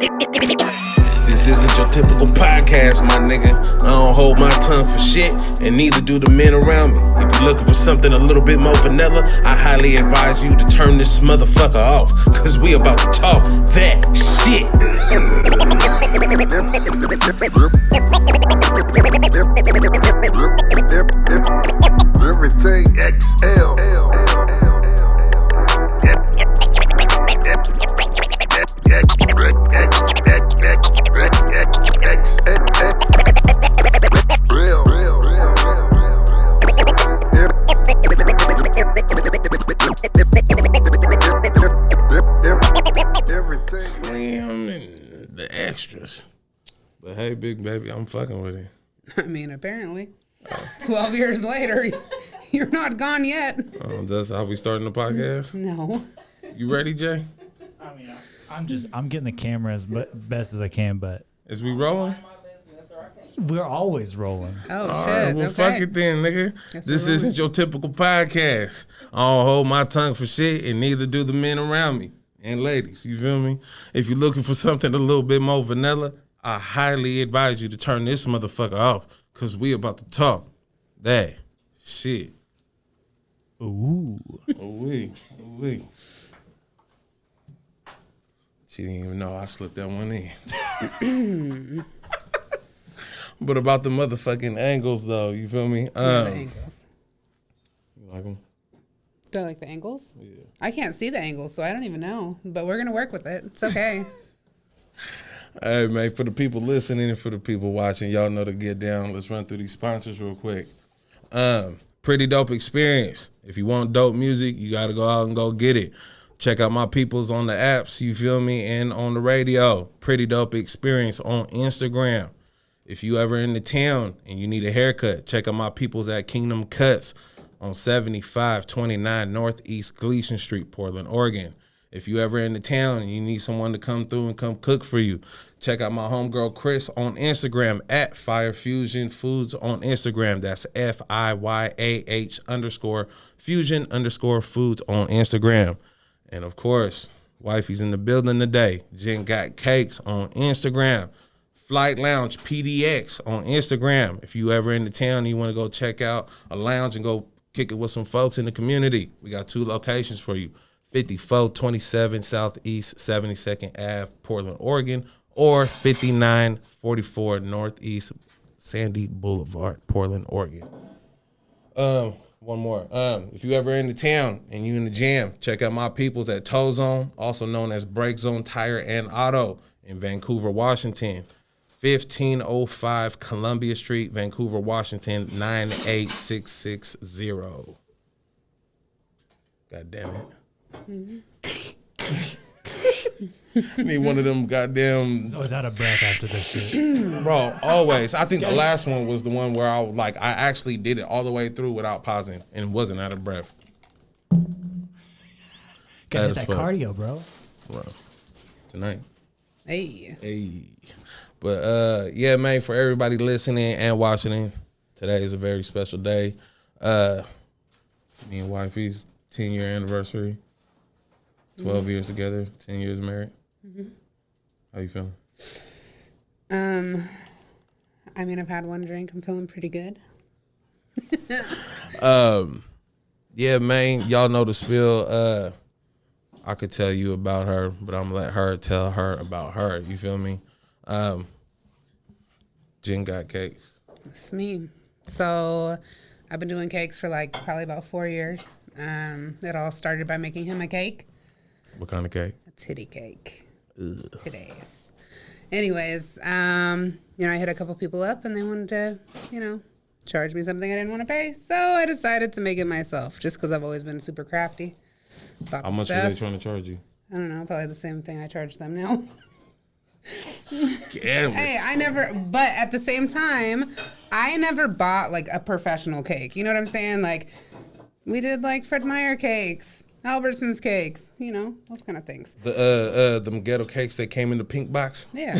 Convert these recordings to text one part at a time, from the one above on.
This isn't your typical podcast, my nigga. I don't hold my tongue for shit, and neither do the men around me. If you're looking for something a little bit more vanilla, I highly advise you to turn this motherfucker off, cause we about to talk that shit. Everything XL. Slim and the extras. But hey, big baby, I'm fucking with it. I mean, apparently. 12 years later, you're not gone yet. That's how we starting the podcast? No. You ready, Jay? I mean, I'm getting the camera as best as I can, but Is we rolling? we're always rolling. Oh, All shit. right, well, okay. fuck it then, nigga. Guess This we're isn't your typical podcast. I don't hold my tongue for shit, and neither do the men around me. And ladies, you feel me? If you're looking for something a little bit more vanilla, I highly advise you to turn this motherfucker off, because we about to talk that shit. Ooh. Ooh-wee. Ooh-wee. She didn't even know I slipped that one in. But about the motherfucking angles, though, you feel me? The angles. You like them? Do I like the angles? Yeah. I can't see the angles, so I don't even know. But we're going to work with it. It's okay. Hey, man, for the people listening and for the people watching, y'all know to get down. Let's run through these sponsors real quick. Pretty Dope Xperience. If you want dope music, you got to go out and go get it. Check out my peoples on the apps, you feel me, and on the radio. Pretty Dope Xperience on Instagram. If you ever in the town and you need a haircut, check out my peoples at Kingdom Cuts on 7529 Northeast Glisan Street, Portland, Oregon. If you ever in the town and you need someone to come through and come cook for you, check out my homegirl Chris on Instagram at Fire Fusion Foods on Instagram. That's FIYAH_Fusion_Foods on Instagram. And of course, wifey's in the building today. Jenn Got Cakes on Instagram. Flight Lounge PDX on Instagram. If you ever in the town and you want to go check out a lounge and go kick it with some folks in the community, we got 2 locations for you. 5427 Southeast 72nd Ave, Portland, Oregon, or 5944 Northeast Sandy Boulevard, Portland, Oregon. One more. If you ever in the town and you in the jam, check out my peoples at Toe Zone, also known as Break Zone Tire and Auto in Vancouver, Washington. 1505 Columbia Street, Vancouver, Washington, 98660. God damn it. Need one of them goddamn. I was out of breath after this shit. Bro, always. I think the last one was the one where I actually did it all the way through without pausing and wasn't out of breath. Gotta hit that cardio, bro. Bro, tonight. Hey. But yeah, man, for everybody listening and watching, today is a very special day. Me and wifey's 10-year anniversary. 12 years together, 10 years married. Mm-hmm. How you feeling? I mean, I've had one drink. I'm feeling pretty good. Yeah, man, y'all know the spill. I could tell you about her, but I'm gonna let her tell her about her. You feel me? Jenn Got Cakes. It's me. So I've been doing cakes for probably about 4 years. It all started by making him a cake. What kind of cake? A titty cake. Ugh. Today's. Anyways, I hit a couple people up and they wanted to, charge me something I didn't want to pay. So I decided to make it myself just because I've always been super crafty. How much are they trying to charge you? I don't know. Probably the same thing I charge them now. Scammers. Hey, but at the same time, I never bought a professional cake. You know what I'm saying? We did Fred Meyer cakes, Albertson's cakes, those kind of things. Them ghetto cakes that came in the pink box? Yeah,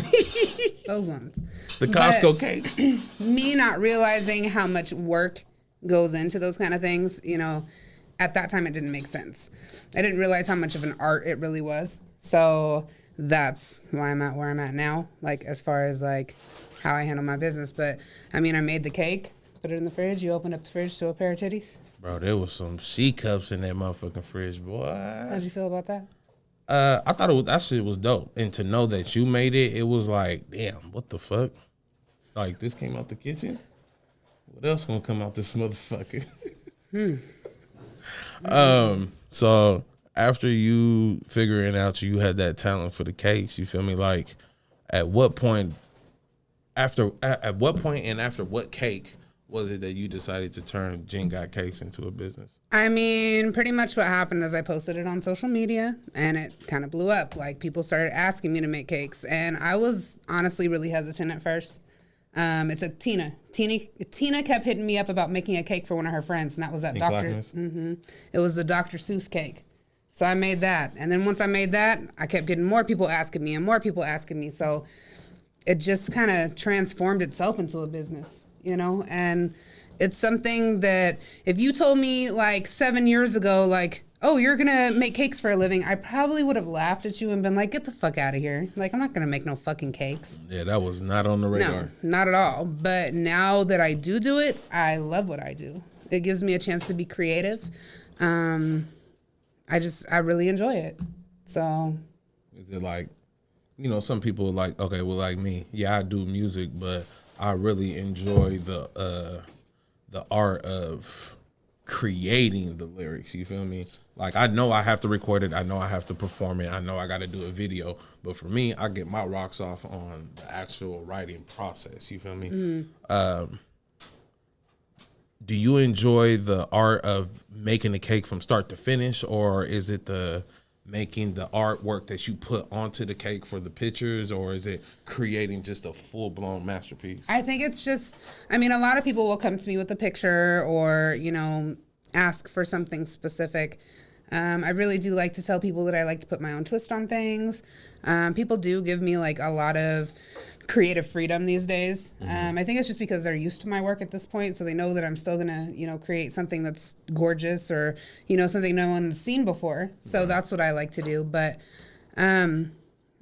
those ones. The Costco cakes? Me not realizing how much work goes into those kind of things, at that time it didn't make sense. I didn't realize how much of an art it really was. So that's why I'm at where I'm at now, like as far as like how I handle my business. But I mean, I made the cake, put it in the fridge. You opened up the fridge to a pair of titties. Bro, there was some C cups in that motherfucking fridge, boy. How'd you feel about that? I thought that shit was dope. And to know that you made it, it was like, damn, what the fuck? Like, this came out the kitchen? What else gonna come out this motherfucker? So after you figuring out you had that talent for the cakes, you feel me? Like, at what point and after what cake was it that you decided to turn Jenn Got Cakes into a business? I mean, pretty much what happened is I posted it on social media and it kind of blew up. Like, people started asking me to make cakes, and I was honestly really hesitant at first. It took Tina. Tina kept hitting me up about making a cake for one of her friends, and that was that It was the Dr. Seuss cake. So I made that, and then once I made that, I kept getting more people asking me and more people asking me. So it just kind of transformed itself into a business, you know? And it's something that if you told me like 7 years ago, like, oh, you're gonna make cakes for a living, I probably would have laughed at you and been like, get the fuck out of here. Like, I'm not gonna make no fucking cakes. Yeah, that was not on the radar. No, not at all. But now that I do it, I love what I do. It gives me a chance to be creative. I really enjoy it. So. Is it like, you know, some people like, okay, well, like me, yeah, I do music, but I really enjoy the art of creating the lyrics. You feel me? Like, I know I have to record it, I know I have to perform it, I know I got to do a video, but for me, I get my rocks off on the actual writing process. You feel me? Do you enjoy the art of making the cake from start to finish, or is it the making the artwork that you put onto the cake for the pictures, or is it creating just a full-blown masterpiece? I think it's just, I mean, a lot of people will come to me with a picture or, you know, ask for something specific. I really do like to tell people that I like to put my own twist on things. People do give me like a lot of creative freedom these days. I think it's just because they're used to my work at this point, so they know that I'm still gonna, you know, create something that's gorgeous or, you know, something no one's seen before. So that's what I like to do. But I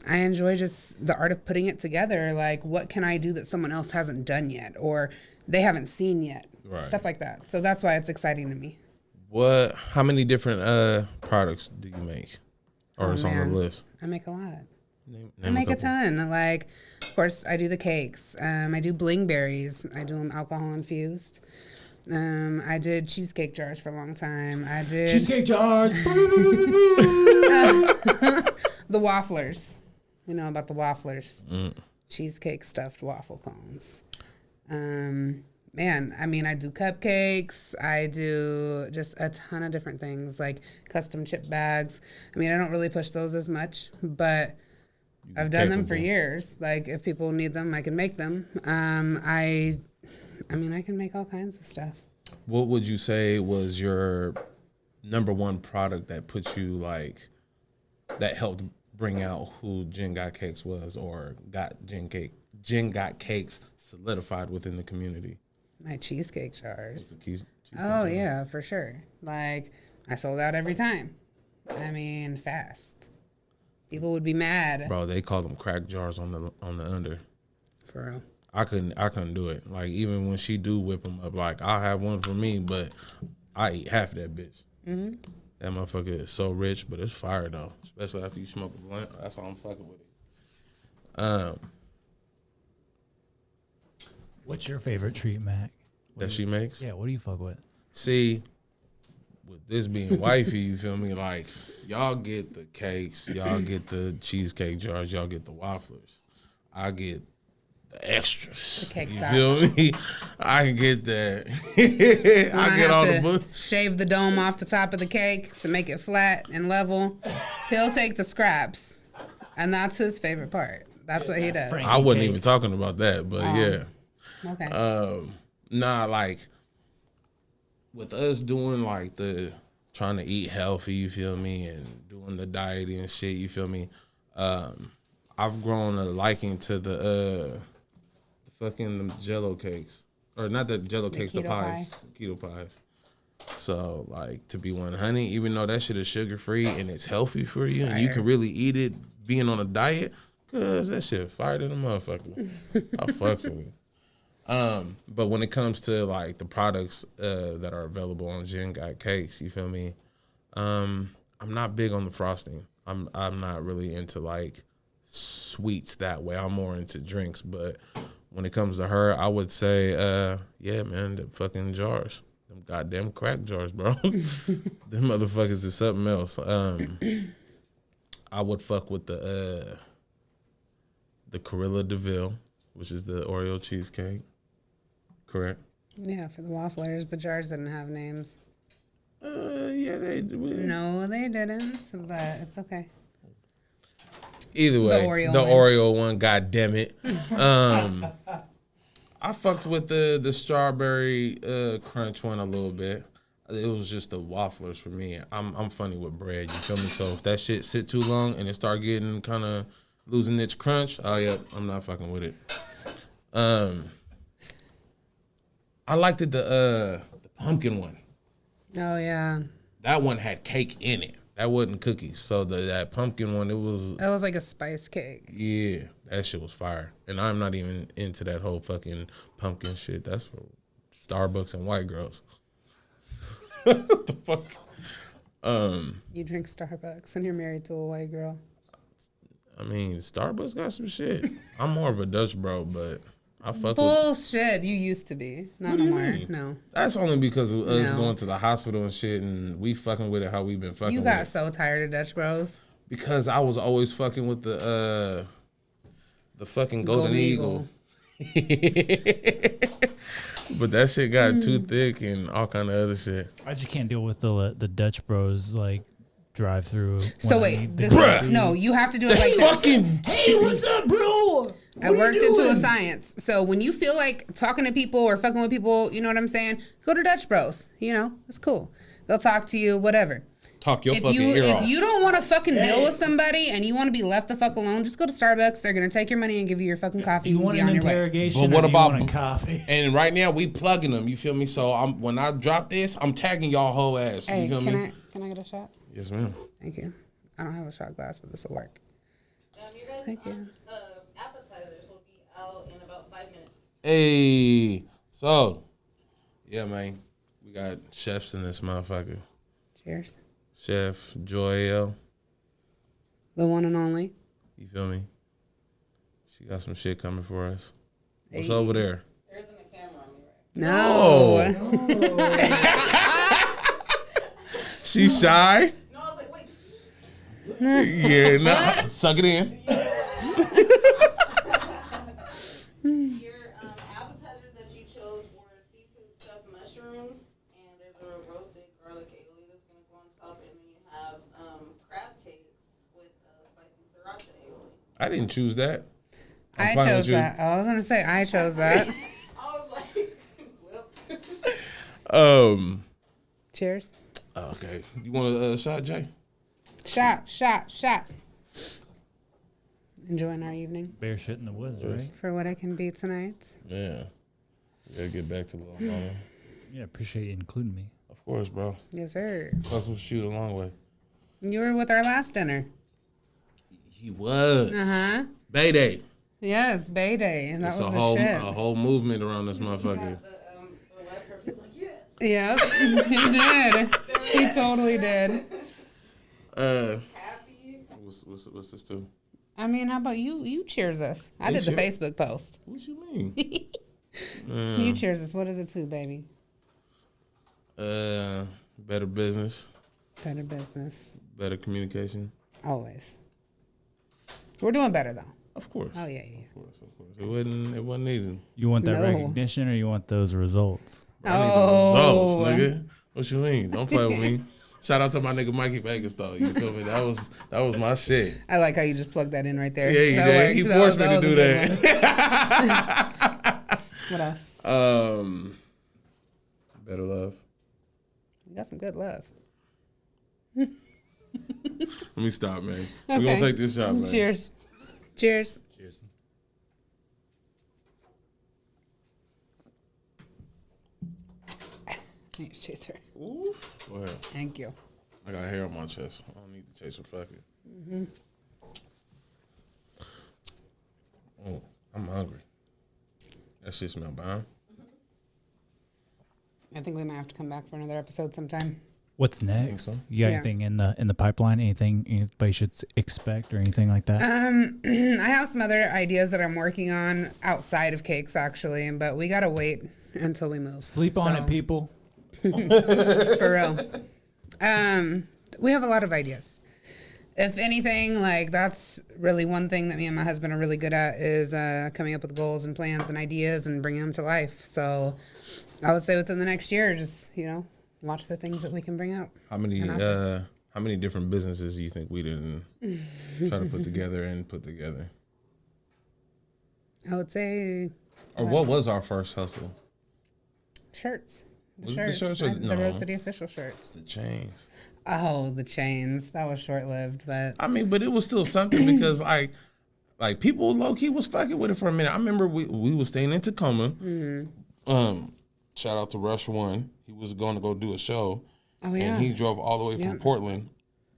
enjoy just the art of putting it together. Like, what can I do that someone else hasn't done yet or they haven't seen yet? Right. Stuff like that. So that's why it's exciting to me. How many different products do you make, or is on the list? I make a lot. I make a ton. Like, of course, I do the cakes. I do bling berries. I do them alcohol infused. I did cheesecake jars for a long time. I did cheesecake jars. The wafflers. You know about the wafflers. Cheesecake stuffed waffle cones. Man, I mean, I do cupcakes. I do just a ton of different things, like custom chip bags. I mean, I don't really push those as much, but I've done them for years. Like, if people need them, I can make them. I mean, I can make all kinds of stuff. What would you say was your number one product that put you, like, that helped bring out who Jenn Got Cakes was, or got Jenn Got Cakes solidified within the community? My cheesecake jars. Cheesecake jars? Yeah, for sure. Like, I sold out every time. I mean, fast. People would be mad. Bro, they call them crack jars on the under. For real. I couldn't do it. Like, even when she do whip them up, like, I'll have one for me, but I eat half of that bitch. That motherfucker is so rich, but it's fire though. Especially after you smoke a blunt. That's why I'm fucking with it. What's your favorite treat, Mac? That she makes? Yeah, what do you fuck with? See, with this being wifey, you feel me? Like, y'all get the cakes, y'all get the cheesecake jars, y'all get the wafflers. I get the extras. The cake you tops. feel me? I can get that. I get all the books. Shave the dome off the top of the cake to make it flat and level. He'll take the scraps, and that's his favorite part. That's what he does. I wasn't even talking about that, but yeah. Okay. Nah, like, with us doing like the trying to eat healthy, you feel me, and doing the diet and shit, you feel me. I've grown a liking to the fucking Jello cakes, or not the Jello cakes, the pies, keto pies. So, like, to be 100, even though that shit is sugar free and it's healthy for you, and you can really eat it being on a diet, cause that shit fire than a motherfucker. I fucks with it. But when it comes to like the products that are available on Jenn Got Cakes, you feel me? I'm not big on the frosting. I'm not really into like sweets that way. I'm more into drinks. But when it comes to her, I would say, yeah, man, the fucking jars, them goddamn crack jars, bro. Them motherfuckers is something else. I would fuck with the Corilla DeVille, which is the Oreo cheesecake. Correct. Yeah, for the wafflers, the jars didn't have names. Yeah, they did. No, they didn't, but it's okay. Either way, the Oreo one, god damn it. I fucked with the strawberry crunch one a little bit. It was just the wafflers for me. I'm funny with bread, you feel me? So if that shit sit too long and it start getting kind of losing its crunch, oh yeah, I'm not fucking with it. I liked it the pumpkin one. Oh yeah. That one had cake in it. That wasn't cookies. So that pumpkin one, it was like a spice cake. Yeah, that shit was fire. And I'm not even into that whole fucking pumpkin shit. That's for Starbucks and white girls. What the fuck? You drink Starbucks and you're married to a white girl. I mean, Starbucks got some shit. I'm more of a Dutch bro, but I fuck Bullshit. with... You used to be. Not no more. Mean? No. That's only because of us going to the hospital and shit, and we fucking with it how we been fucking with it. You got so tired of Dutch bros. Because I was always fucking with the fucking Golden Eagle. But that shit got too thick and all kind of other shit. I just can't deal with the Dutch bros like drive through. So wait, no, you have to do it like this. Fucking hey, what's up, bro? I worked into a science. So when you feel like talking to people or fucking with people, you know what I'm saying? Go to Dutch bros. You know, it's cool. They'll talk to you, whatever. Talk your fucking ear off. If you don't want to fucking deal with somebody and you want to be left the fuck alone, just go to Starbucks. They're going to take your money and give you your fucking coffee. You want be an on your way. interrogation? But what about a coffee? And right now we plugging them. You feel me? So when I drop this, I'm tagging y'all whole ass. Hey, you feel me? Can I get a shot? Yes, ma'am. Thank you. I don't have a shot glass, but this will work. You guys, Thank you. Appetizers will be out in about 5 minutes. Hey, so yeah, man, we got chefs in this motherfucker. Cheers. Chef Joyelle. The one and only. You feel me? She got some shit coming for us. What's Hey. over there? There isn't a camera on me, right? No. She shy? No, I was like, wait. Yeah, nah. Suck it in. Your appetizers that you chose were seafood stuffed mushrooms, and there's a roasted garlic aioli that's going to go on top, and then you have crab cakes with spicy sriracha aioli. I didn't choose that. I chose that. I was going to say I chose that. I was like, well. Cheers. Okay. You want a shot, Jay? Shot. Enjoying our evening Bear shit in the woods, right? for what I can be tonight. Yeah. We gotta get back to Little Mama. Yeah, appreciate you including me. Of course, bro. Yes, sir. Fuck with you a long way. You were with our last dinner. He was. Uh-huh. Bay Day. Yes, Bay Day. And that It's was a the whole shit. whole movement around this motherfucker. The left person's like, yes. Yep, he did. He totally did. Happy. What's this too? I mean, how about you? You cheers us. I did the Facebook post. What you mean? You cheers us. What is it to, baby? Better business, Better business. better communication. Always. We're doing better, though. Of course. Oh, yeah. Of course. It wasn't easy. You want that No. recognition or you want those results? I need the results, nigga. What you mean? Don't play with me. Shout out to my nigga Mikey Vegas though. You feel me? That was my shit. I like how you just plugged that in right there. Yeah, he That did. works. He forced me to was a do good that. one. What else? Better love. You got some good love. Let me stop, man. Okay. We're gonna take this shot, man. Cheers. Cheers. Cheers. Thanks, Chaser. Ooh. Go ahead. Thank you. I got hair on my chest. I don't need to chase for fucking. I'm hungry. That shit smell bomb. I think we might have to come back for another episode sometime. What's next? so. You got Yeah. anything in the pipeline? Anything anybody should expect or anything like that? I have some other ideas that I'm working on outside of cakes, actually, but we gotta wait until we move. Sleep on So, it, people. for real. We have a lot of ideas. If anything, like that's really one thing that me and my husband are really good at is coming up with goals and plans and ideas and bringing them to life. So I would say within the next year, just watch the things that we can bring out. How many different businesses do you think we didn't try to put together? I would say Or what was our first hustle? shirts. Was it the shirts or The no? Rose City official shirts. The chains. Oh, the chains. That was short lived, but I mean, but it was still something because like people low key was fucking with it for a minute. I remember we was staying in Tacoma. Mm-hmm. Shout out to Rush One. He was going to go do a show. oh yeah. And he drove all the way from Yeah. Portland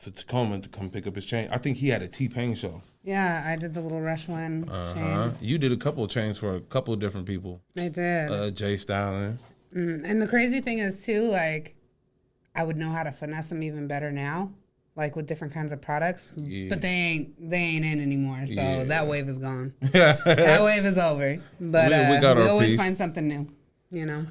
to Tacoma to come pick up his chain. I think he had a T-Pain show. Yeah, I did the little Rush One chain. You did a couple of chains for a couple of different people. I did. Jay Styling. And the crazy thing is too, like, I would know how to finesse them even better now, like with different kinds of products. Yeah. But they ain't in anymore. So Yeah. that wave is gone. That wave is over. But We got our always piece. find something new.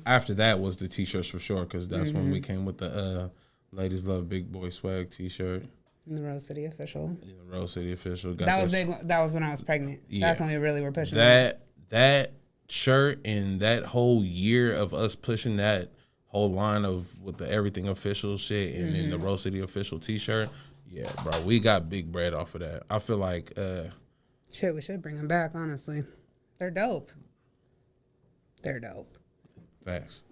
After that was the T-shirts for sure, because that's when Mm-hmm. we came with the Ladies Love Big Boy Swag T-shirt. The Rose City official. The Rose City official. Got That was that big. That was when I was pregnant. Yeah. That's when we really were pushing it. That shirt and that whole year of us pushing that whole line of with the everything official shit and then the Mm-hmm. Rose City official T-shirt. Yeah, bro, we got big bread off of that. I feel like Shit, we should bring them back. Honestly, they're dope. They're dope. facts.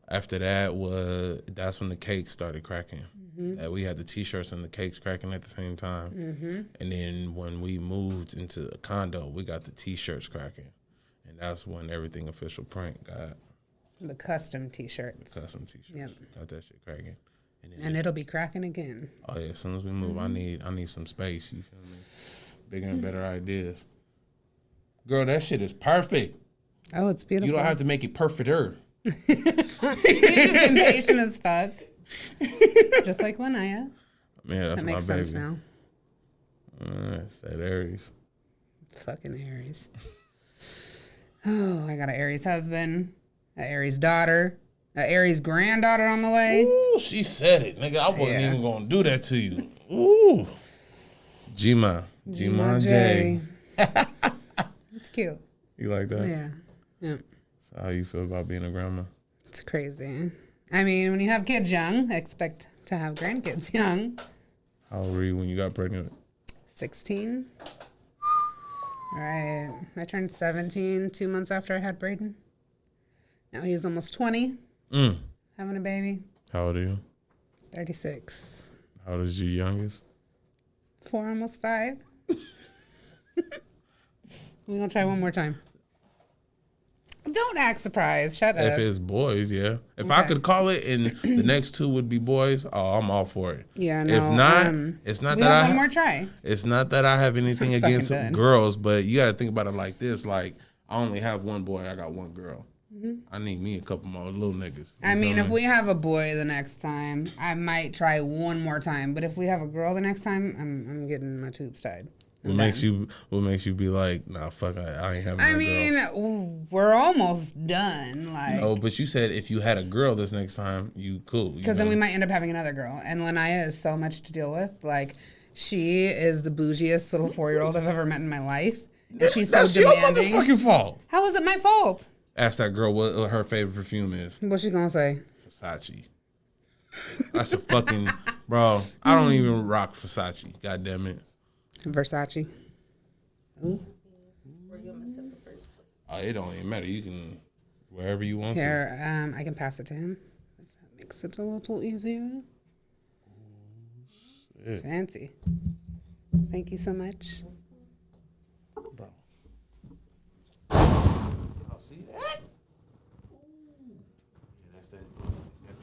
After that that's when the cakes started cracking. We had the T-shirts and the cakes cracking at the same time. And then when we moved into a condo, we got the T-shirts cracking, and that's when everything official print got The custom T-shirts. custom T-shirts. Yep. Got that shit cracking. And then And it'll be cracking again. oh yeah, as soon as we move, I need some space. You feel me? Bigger and better ideas. Girl, that shit is perfect. Oh, it's beautiful. You don't have to make it perfecter. He's just impatient as fuck. Just like Lanaya. Man, that's That my makes baby. sense now. It's that Aries. Fucking Aries. Oh, I got an Aries husband, an Aries daughter, an Aries granddaughter on the way. Ooh, she said it, nigga. I wasn't Yeah. even gonna do that to you. Ooh, Gma J. It's cute. You like that? Yeah. Yeah. So how you feel about being a grandma? It's crazy. I mean, when you have kids young, expect to have grandkids young. How old were you when you got pregnant? 16. Right. I turned 17 2 months after I had Braden. Now he's almost 20, having a baby. How old are you? 36. How old is your youngest? 4, almost 5. We're going to try one more time. Don't act surprised. Shut If up. it's boys, yeah. If I Okay. could call it and the next 2 would be boys, oh, I'm all for it. Yeah, no. If not, it's not we that have I one more try. It's not that I have anything I'm against fucking done. girls, but you got to think about it like this: like I only have one boy, I got one girl. I need me a couple more little niggas. You I mean, feel if me? we have a boy the next time, I might try one more time. But if we have a girl the next time, I'm getting my tubes tied. what makes you be like, nah, fuck, I ain't having I a girl. mean, we're almost done. Like, Oh, but you said if you had a girl this next time, you cool. because then we might end up having another girl. And Lanaya is so much to deal with. Like, she is the bougiest little 4-year-old I've ever met in my life. And she's so That's your demanding. motherfucking fault. How is it my fault? Ask that girl what her favorite perfume is. What's she gonna say? Versace. That's a fucking bro. I don't even rock Versace. God damn it. Versace. Ooh. Oh, it don't even matter. You can wherever you want to. Here, I can pass it to him. If that makes it a little easier. Shit. Fancy. Thank you so much. Bro. Y'all see that? Yeah, that's that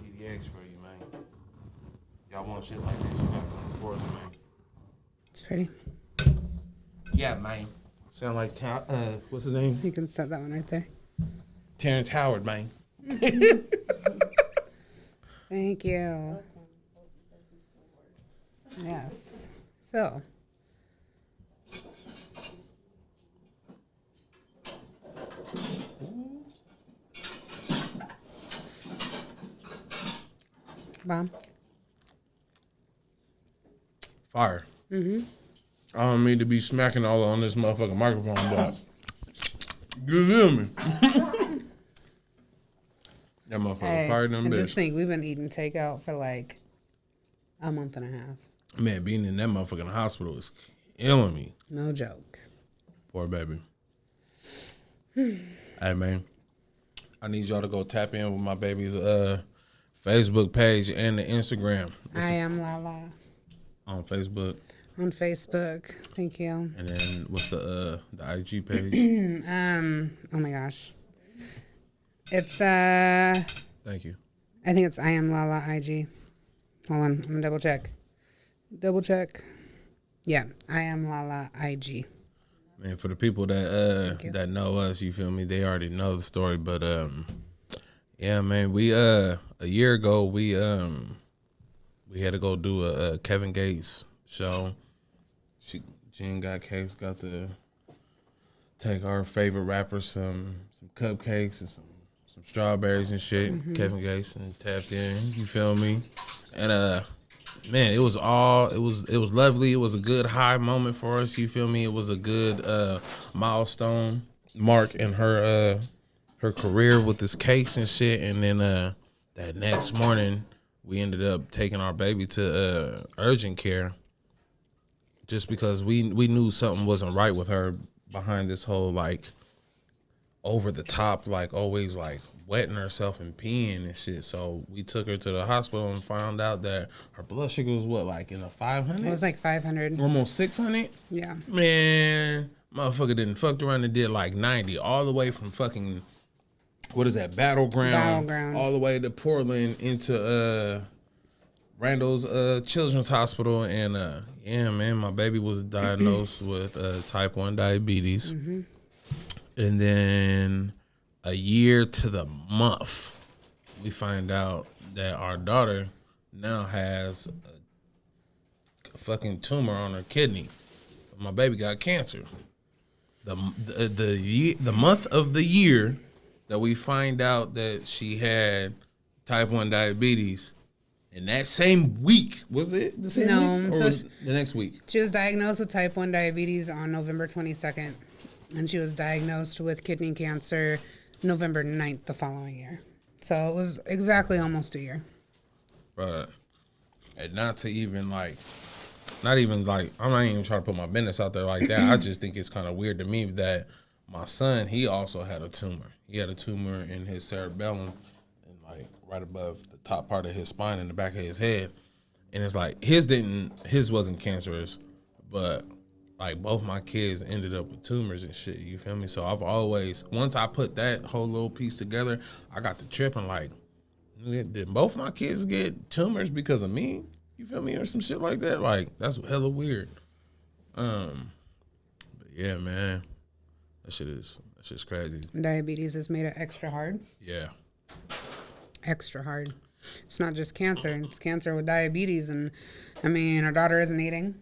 PDX for you, man. Y'all want shit like this, you gotta come forward, man. It's pretty. Yeah, man. Sound like what's his name? You can set that one right there. Terrence Howard, man. Thank you. Yes. So. Bomb. Fire. Mm-hmm. I don't mean to be smacking all on this motherfucking microphone, but you feel me? That motherfucker fire them and bitch. just think, we've been eating takeout for like a month and a half. Man, being in that motherfucking hospital is killing me. No joke. Poor baby. Hey, man. I need y'all to go tap in with my baby's Facebook page and the Instagram. I am Lala. On Facebook. On Facebook. Thank you. And then what's the IG page? Oh my gosh. It's Thank you. I think it's I am Lala IG. Hold on, I'm gonna double check. Double check. Yeah, I am Lala IG. Man, for the people that know us, you feel me, they already know the story. But yeah, man, we a year ago we had to go do a Kevin Gates show. Jenn Got Cakes got to take our favorite rapper some cupcakes and some strawberries and shit. Mm-hmm. Kevin Gates and tapped in. You feel me? And man, it was lovely. It was a good high moment for us. You feel me? It was a good milestone mark in her career with this cakes and shit. And then that next morning, we ended up taking our baby to urgent care, just because we knew something wasn't right with her behind this whole like over the top, like always like wetting herself and peeing and shit. So we took her to the hospital and found out that her blood sugar was what, like in the 500s? It was like 500. Almost 600? Yeah. Man, motherfucker didn't fucked around and did like 90, all the way from fucking, what is that, Battleground. All the way to Portland into Randall's Children's Hospital. And yeah, man, my baby was diagnosed with type 1 diabetes. Mm-hmm. And then a year to the month, we find out that our daughter now has a fucking tumor on her kidney. My baby got cancer. The month of the year that we find out that she had type 1 diabetes, in that same week, was it the same week? Or so was the next week? She was diagnosed with type 1 diabetes on November 22nd, and she was diagnosed with kidney cancer November 9th the following year. So it was exactly almost a year. But and not even I'm not even trying to put my business out there like that. I just think it's kind of weird to me that my son, he also had a tumor. He had a tumor in his cerebellum and like right above the top part of his spine in the back of his head. And it's like his wasn't cancerous, but like both my kids ended up with tumors and shit, you feel me? So I've always, once I put that whole little piece together, I got to tripping like, did both my kids get tumors because of me? You feel me? Or some shit like that? Like, that's hella weird. But yeah, man, that's just crazy. Diabetes has made it extra hard. Yeah. Extra hard. It's not just cancer. It's cancer with diabetes. And, I mean, our daughter isn't eating.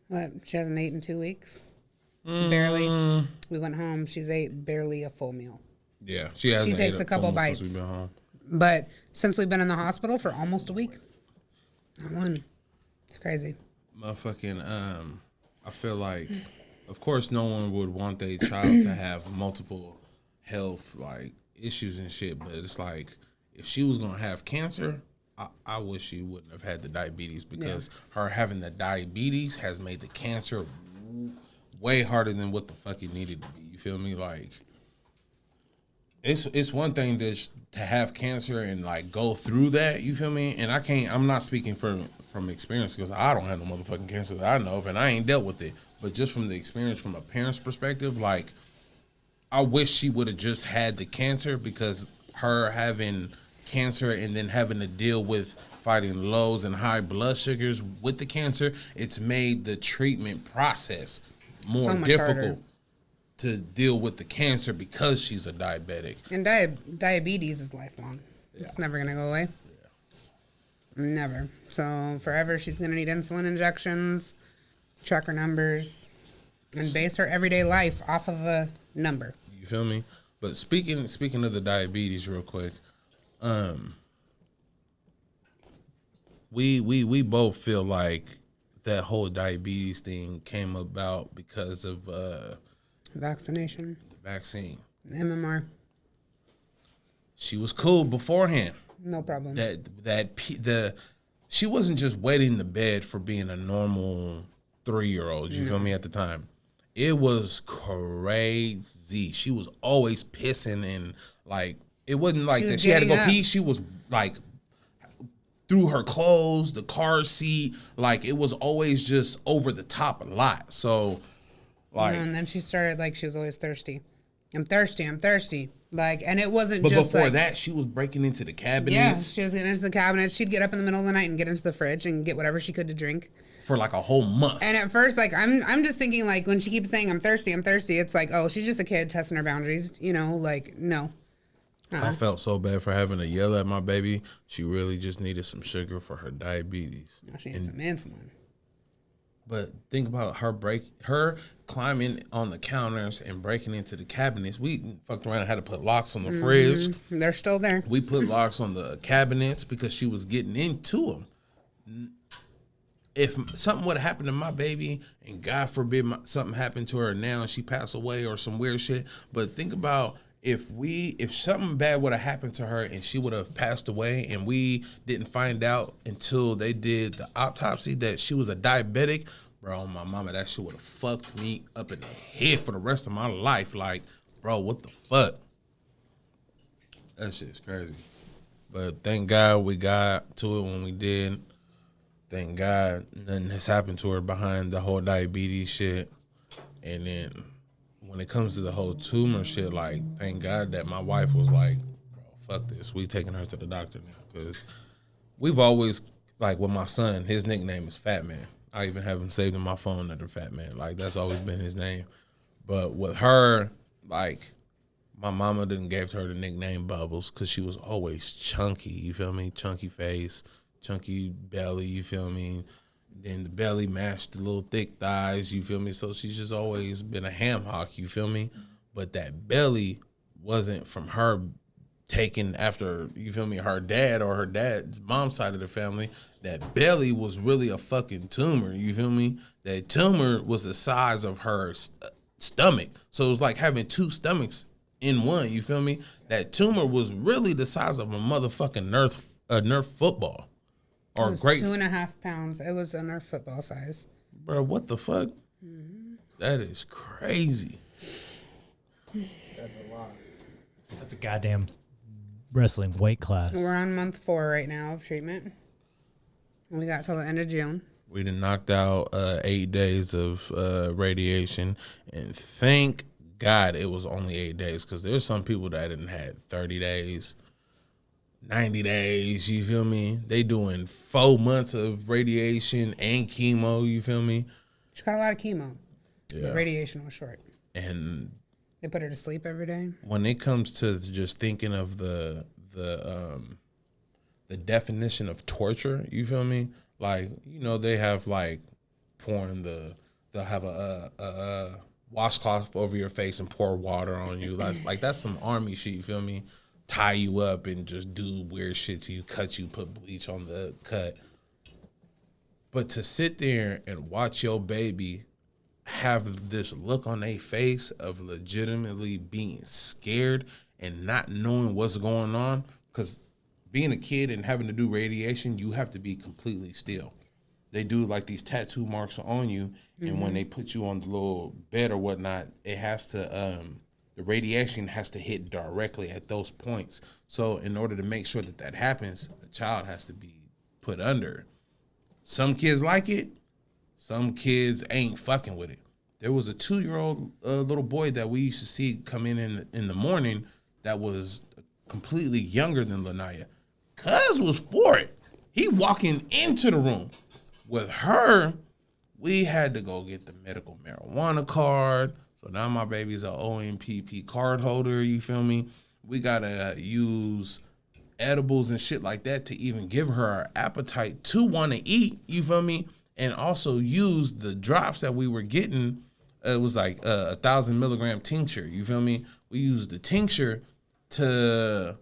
What? She hasn't eaten in 2 weeks? Barely. We went home. She's ate barely a full meal. Yeah. She hasn't takes ate a couple full meal bites. since we've been home. But since we've been in the hospital for almost a week, not one. It's crazy. Motherfucking, I feel like, of course, no one would want their child to have multiple health like issues and shit, but it's like if she was gonna have cancer, I wish she wouldn't have had the diabetes, because her having the diabetes has made the cancer way harder than what the fuck it needed to be. You feel me? Like, it's one thing to have cancer and like go through that. You feel me? And I'm not speaking from experience, because I don't have no motherfucking cancer that I know of, and I ain't dealt with it. But just from the experience, from a parent's perspective, like, I wish she would have just had the cancer, because her having cancer and then having to deal with fighting lows and high blood sugars with the cancer, it's made the treatment process more So much difficult. harder. to deal with the cancer because she's a diabetic. And diabetes is lifelong. It's never going to go away. Never. So forever she's going to need insulin injections, track her numbers, and base her everyday life off of a number. You feel me? But speaking of the diabetes real quick, we both feel like that whole diabetes thing came about because of Vaccination. the vaccine. MMR. She was cool beforehand. No problem. She wasn't just wetting the bed for being a normal 3-year-old. You feel me? At the time, it was crazy. She was always pissing and like it wasn't like that. She had to go pee. She was like through her clothes, the car seat. Like it was always just over the top a lot. So like, and then she started like she was always thirsty. I'm thirsty. Like, and it wasn't but just before like, that, she was breaking into the cabinets. yeah, she was getting into the cabinets. She'd get up in the middle of the night and get into the fridge and get whatever she could to drink. For like a whole month. And at first, like, I'm just thinking, like, when she keeps saying, I'm thirsty, it's like, oh, she's just a kid testing her boundaries, you know, like, no. I felt so bad for having to yell at my baby. She really just needed some sugar for her diabetes. No, she needs some insulin. But think about her climbing on the counters and breaking into the cabinets. We fucked around and had to put locks on the fridge. They're still there. We put locks on the cabinets because she was getting into them. If something would have happened to my baby, and God forbid something happened to her now and she passed away or some weird shit, but think about if something bad would have happened to her and she would have passed away and we didn't find out until they did the autopsy that she was a diabetic, bro, my mama, that shit would have fucked me up in the head for the rest of my life. Like, bro, what the fuck? That shit's crazy. But thank God we got to it when we did. Thank God nothing has happened to her behind the whole diabetes shit. And then when it comes to the whole tumor shit, like, thank God that my wife was like, bro, fuck this. We taking her to the doctor now. Because we've always, like with my son, his nickname is Fat Man. I even have him saved in my phone under Fat Man. Like, that's always been his name. But with her, like, my mama didn't give her the nickname Bubbles because she was always chunky, you feel me? Chunky face, chunky belly, you feel me? Then the belly matched the little thick thighs, you feel me? So she's just always been a ham hock, you feel me? But that belly wasn't from her taken after, you feel me, her dad or her dad's mom's side of the family. That belly was really a fucking tumor, you feel me? That tumor was the size of her stomach. So it was like having two stomachs in one, you feel me? That tumor was really the size of a motherfucking Nerf football. It was 2.5 pounds. It was a Nerf football size. Bro, what the fuck? Mm-hmm. That is crazy. That's a lot. That's a goddamn wrestling weight class. We're on month 4 right now of treatment. We got till the end of June. We done knocked out 8 days of radiation, and thank God it was only 8 days, because there's some people that didn't had 30 days, 90 days, you feel me? They doing 4 months of radiation and chemo, you feel me? She got a lot of chemo. Yeah. The radiation was short. And they put her to sleep every day. When it comes to just thinking of the definition of torture, you feel me? Like, you know, they have like pouring they'll have a washcloth over your face and pour water on you. Like that's some army shit, you feel me? Tie you up and just do weird shit to you, cut you, put bleach on the cut. But to sit there and watch your baby have this look on their face of legitimately being scared and not knowing what's going on, because being a kid and having to do radiation, you have to be completely still. They do like these tattoo marks on you, and when they put you on the little bed or whatnot, it has to the radiation has to hit directly at those points. So in order to make sure that happens, a child has to be put under. Some kids like it. Some kids ain't fucking with it. There was a 2-year-old little boy that we used to see come in the morning that was completely younger than Lanaya. Cuz was for it. He walking into the room. With her, we had to go get the medical marijuana card, So now my baby's an OMPP card holder, you feel me? We gotta use edibles and shit like that to even give her our appetite to want to eat, you feel me? And also use the drops that we were getting. It was like 1,000 milligram tincture, you feel me? We use the tincture to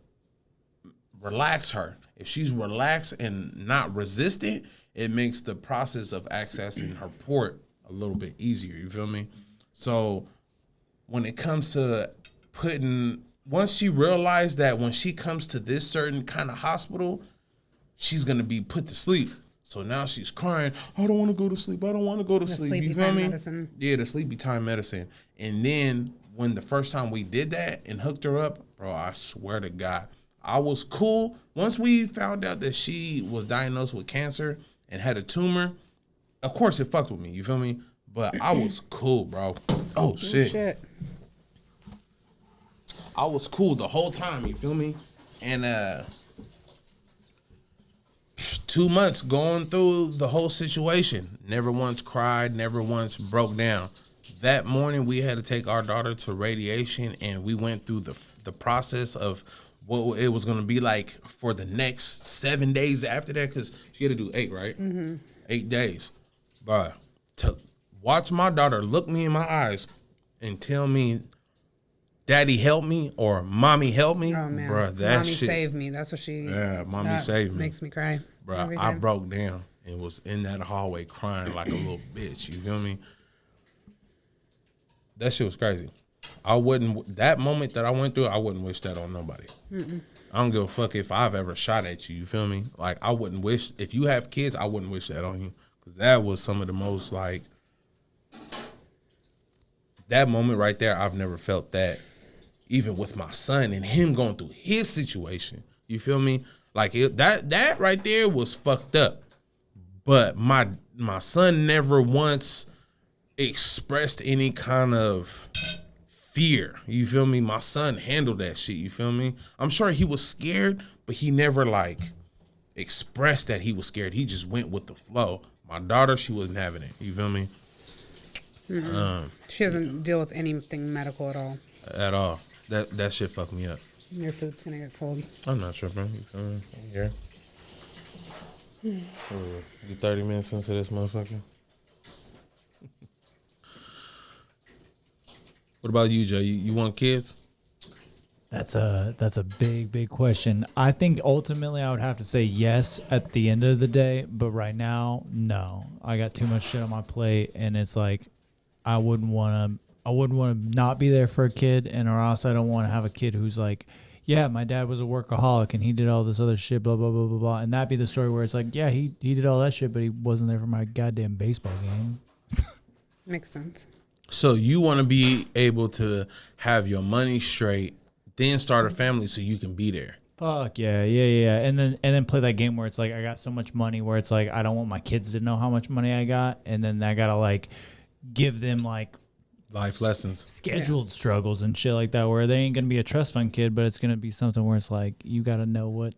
relax her. If she's relaxed and not resistant, it makes the process of accessing her port a little bit easier, you feel me? So when it comes to once she realized that when she comes to this certain kind of hospital, she's going to be put to sleep. So now she's crying, I don't want to go to sleep. I don't want to go to sleep. You feel me? Medicine. Yeah, the sleepy time medicine. And then when the first time we did that and hooked her up, bro, I swear to God, I was cool. Once we found out that she was diagnosed with cancer and had a tumor, of course it fucked with me. You feel me? But I was cool, bro. Oh, shit. I was cool the whole time, you feel me? And 2 months going through the whole situation. Never once cried, never once broke down. That morning we had to take our daughter to radiation, and we went through the process of what it was going to be like for the next 7 days after that, because she had to do 8, right? Mm-hmm. 8 days. Bruh, to watch my daughter look me in my eyes and tell me, Daddy help me or Mommy help me, oh, man. Bruh, that Mommy shit. saved me. That's what she. Yeah, Mommy saved me. Makes me cry. Bruh, I broke down and was in that hallway crying like a little bitch. You feel me? That shit was crazy. That moment that I went through, I wouldn't wish that on nobody. Mm-mm. I don't give a fuck if I've ever shot at you. You feel me? Like, I wouldn't wish, if you have kids, I wouldn't wish that on you. Because that was some of the most, like, that moment right there, I've never felt that. Even with my son and him going through his situation. You feel me? Like, that right there was fucked up. But my son never once expressed any kind of fear. You feel me? My son handled that shit. You feel me? I'm sure he was scared, but he never, like, expressed that he was scared. He just went with the flow. My daughter, she wasn't having it. You feel me? Mm-hmm. She doesn't deal with anything medical at all. At all. That shit fucked me up. Your food's gonna get cold. I'm not tripping. You feel me? I'm here. You 30 minutes into this motherfucker? What about you, Jay? You want kids? That's a big question. I think ultimately I would have to say yes at the end of the day, but right now, no. I got too much shit on my plate, and it's like I wouldn't want to not be there for a kid, and or else I don't want to have a kid who's like, yeah, my dad was a workaholic and he did all this other shit, blah blah blah blah blah, and that'd be the story where it's like, yeah, he did all that shit, but he wasn't there for my goddamn baseball game. Makes sense. So you want to be able to have your money straight, then start a family so you can be there. Fuck yeah, and then play that game where it's like I got so much money where it's like I don't want my kids to know how much money I got, and then I gotta like give them like life lessons, scheduled struggles and shit like that, where they ain't gonna be a trust fund kid, but it's gonna be something where it's like you gotta know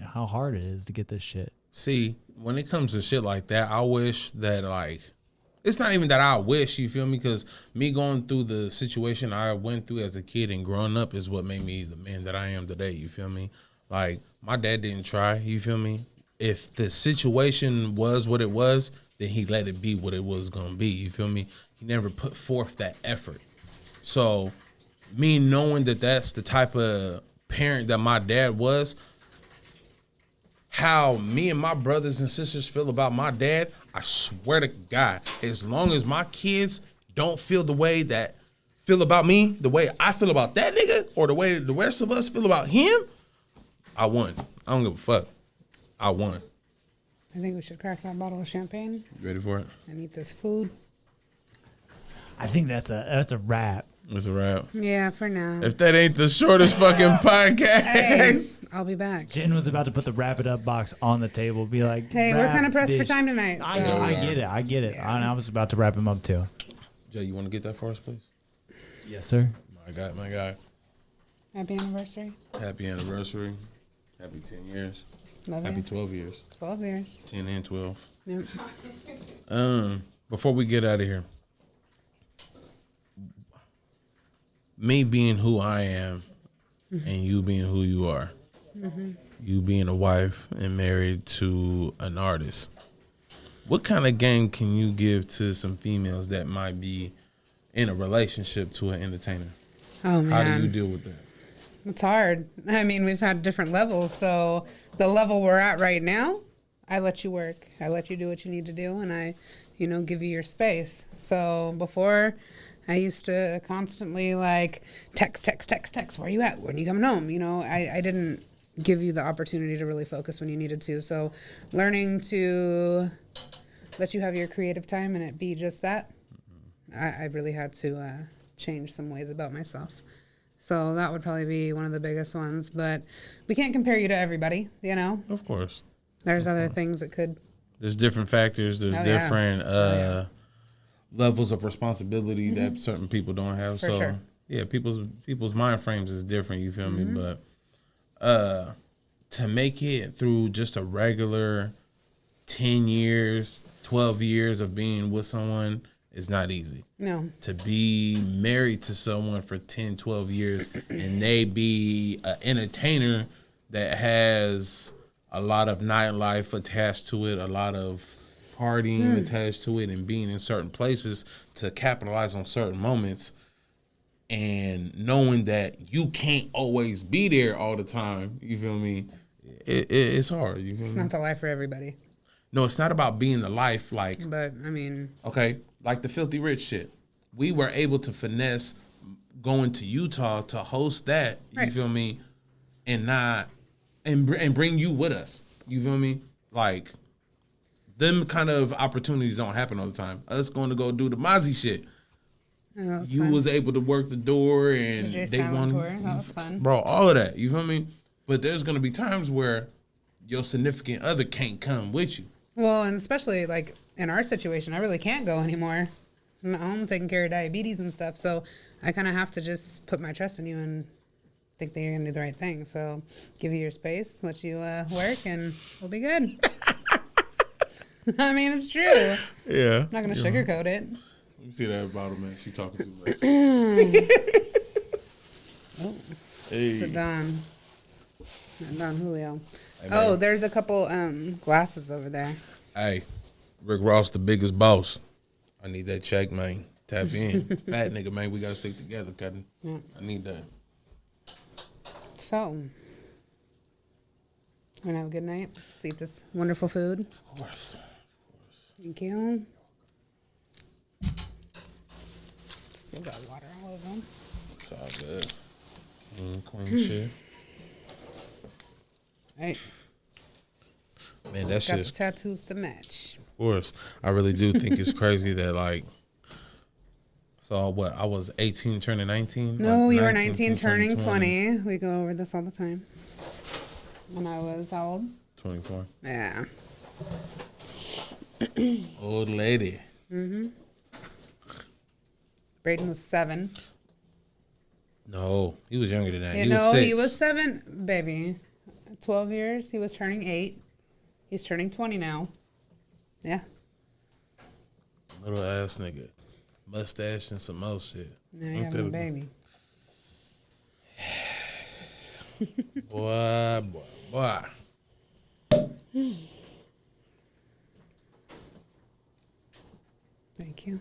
how hard it is to get this shit. See, when it comes to shit like that, I wish that, like, it's not even that I wish, you feel me? Because me going through the situation I went through as a kid and growing up is what made me the man that I am today, you feel me? Like, my dad didn't try, you feel me? If the situation was what it was, then he let it be what it was gonna be, you feel me? He never put forth that effort. So, me knowing that that's the type of parent that my dad was, how me and my brothers and sisters feel about my dad, I swear to God, as long as my kids don't feel about me, the way I feel about that nigga, or the way the rest of us feel about him, I won. I don't give a fuck. I won. I think we should crack that bottle of champagne. You ready for it? And eat this food. I think that's a wrap. It's a wrap. Yeah, for now. If that ain't the shortest fucking podcast. Hey, I'll be back. Jen was about to put the wrap it up box on the table, be like, hey, we're kind of pressed for time tonight. So. I get it. Yeah. I was about to wrap him up too. Jay, you want to get that for us, please? Yes, sir. My guy. Happy anniversary. Happy anniversary. Happy 10 years. Love Happy you. 12 years. 12 years. 10 and 12. Yep. Before we get out of here, me being who I am and you being who you are, you being a wife and married to an artist, what kind of game can you give to some females that might be in a relationship to an entertainer? Oh, man. How do you deal with that? It's hard. I mean, we've had different levels. So the level we're at right now, I let you work. I let you do what you need to do, and I, give you your space. So before, I used to constantly text. Where are you at? When are you coming home? I didn't give you the opportunity to really focus when you needed to. So learning to let you have your creative time and it be just that, I really had to change some ways about myself. So that would probably be one of the biggest ones. But we can't compare you to everybody, Of course. There's other things that could. There's different factors. There's different levels of responsibility that certain people don't have. For sure. Yeah, people's mind frames is different. You feel me? But to make it through just a regular 10 years, 12 years of being with someone is not easy. No. To be married to someone for 10, 12 years and they be an entertainer that has a lot of nightlife attached to it, a lot of partying attached to it, and being in certain places to capitalize on certain moments, and knowing that you can't always be there all the time, you feel me? It's hard. You feel It's me? not the life for everybody. No, it's not about being the life. But, I mean. Okay, like the Filthy Rich shit. We were able to finesse going to Utah to host that, you feel me? And bring you with us. You feel me? Like, them kind of opportunities don't happen all the time. Us going to go do the Mozzie shit. Oh, You fun. was able to work the door and DJ they Styling wanted, tour. That was fun. bro, all of that. You feel me? But there's gonna be times where your significant other can't come with you. Well, and especially in our situation, I really can't go anymore. I'm at home taking care of diabetes and stuff, so I kind of have to just put my trust in you and think that you're gonna do the right thing. So give you your space, let you work, and we'll be good. I mean, it's true. Yeah. I'm not gonna sugarcoat it. Let me see that bottle, man. She talking too much. It's the Don Julio. Hey, man. Oh, there's a couple glasses over there. Hey, Rick Ross, the biggest boss. I need that check, man. Tap in. Fat nigga, man. We gotta stick together, cutting. Yeah. I need that. So, wanna have a good night? Let's eat this wonderful food. Of course. Thank you. Still got water all over them. It's all good. Queen shit. Hey, Man, that got the shit's tattoos to match. of course. I really do think it's crazy that so what, I was 18 turning 19? No, Like you were 19 turning 20. 20. We go over this all the time. And I was how old? 24. Yeah. Old lady. Braden was 7. No, he was younger than that. You He know, was 6. he was 7, baby. 12 years. He was turning 8. He's turning 20 now. Yeah. Little ass nigga. Mustache and some more shit. Now you Ain't have that a a- baby. Boy. Thank you.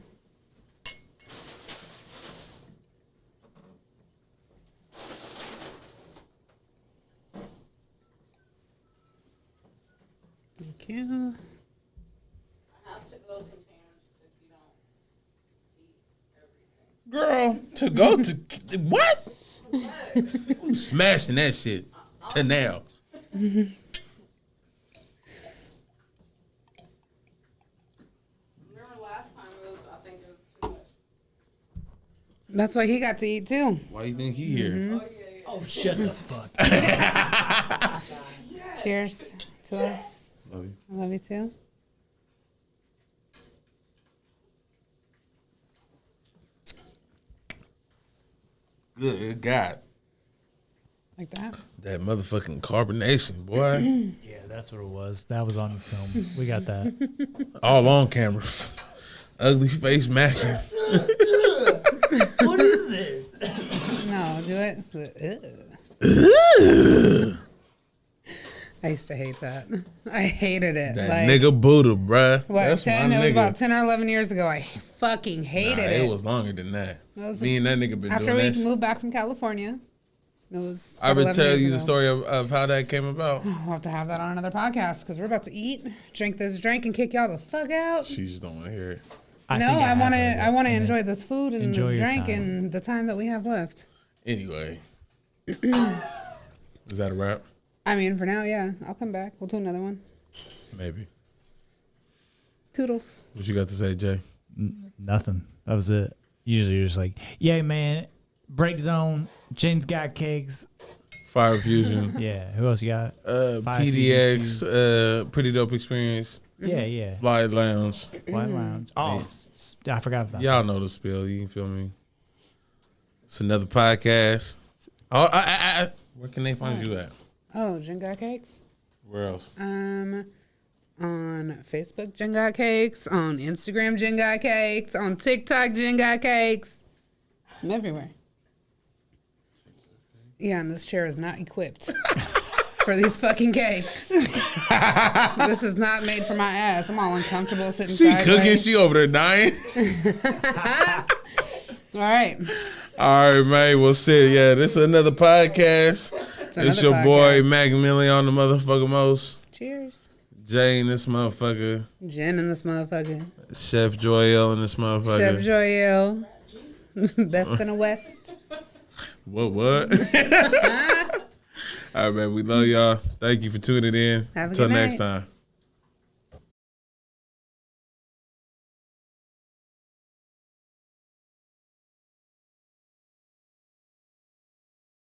Thank you. I have to go containers if you don't eat everything. Girl, to go to what? I'm smashing that shit to now. Remember last time I think it was too much. That's why he got to eat too. Why you think he here? Oh, yeah. Oh, shut the fuck. Cheers to us. Love you. I love you too. Good God. Like that? That motherfucking carbonation, boy. Yeah, that's what it was. That was on film. We got that. All on camera. Ugly face Macc. What is this? No, do it. I used to hate that. I hated it. That like, nigga Buddha, bruh. what, That's 10? my It was nigga. about 10 or 11 years ago. I fucking hated It it. was longer than that. was Me and that nigga been After doing we that. moved back from California, it was. I about would 11 tell years you the ago. story of how that came about. We'll have to have that on another podcast because we're about to eat, drink this drink, and kick y'all the fuck out. She just don't want to hear it. No, I want to. I want to enjoy this food and Enjoy this your drink time. and the time that we have left. Anyway. Is that a wrap? I mean, for now, yeah. I'll come back. We'll do another one. Maybe. Toodles. What you got to say, Jay? Nothing. That was it. Usually you're just like, yeah, man, break zone, Jen's Got Cakes. Fire Fusion. Yeah, who else you got? Five PDX, Pretty Dope Experience, Yeah. Fly Lounge. White Lounge. Oh, I forgot about that. Y'all know the spill. You feel me? It's another podcast. Oh, where can they find you at? Oh, Jenn Got Cakes. Where else? On Facebook, Jenn Got Cakes. On Instagram, Jenn Got Cakes. On TikTok, Jenn Got Cakes. I'm everywhere. Yeah, and this chair is not equipped for these fucking cakes. This is not made for my ass. I'm all uncomfortable sitting She sideways. cooking. She over there dying. All right. All right, man. Well, shit. Yeah, this is another podcast. It's another your boy, podcast. Macc Milliaon, the motherfucker most. Cheers. Jay in this motherfucker. Jen in this motherfucker. Chef Joel in this Chef motherfucker. Joel. Best in the West. What? All right, man. We love y'all. Thank you for tuning in. Have a Until good next night. time.